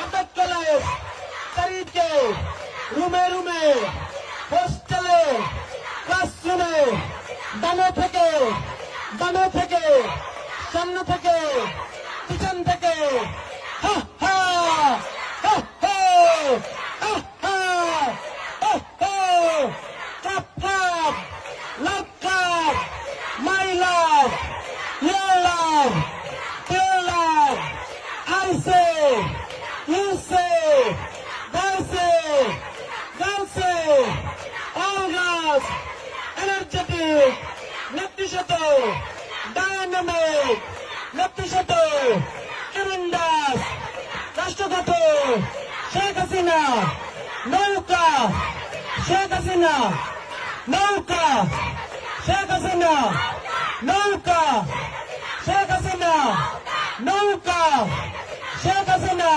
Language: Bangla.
আটক কলেজ তারিখে রুমে রুমে হোস্টেলে ক্লাসরুমে ডানে থেকে সামনে থেকে পিছন থেকে হা হা হা হা হা হা হা হা clap clap love clap my love your love their love I say you say they say girls say all girls energetic নেতৃত্ব ডায়নামিক নেতৃত্ব ট্রেমেন্ডাস রাষ্ট্রগত শেখ হাসিনা নৌকা শেখ হাসিনা নৌকা শেখ হাসিনা নৌকা শেখ হাসিনা নৌকা শেখ হাসিনা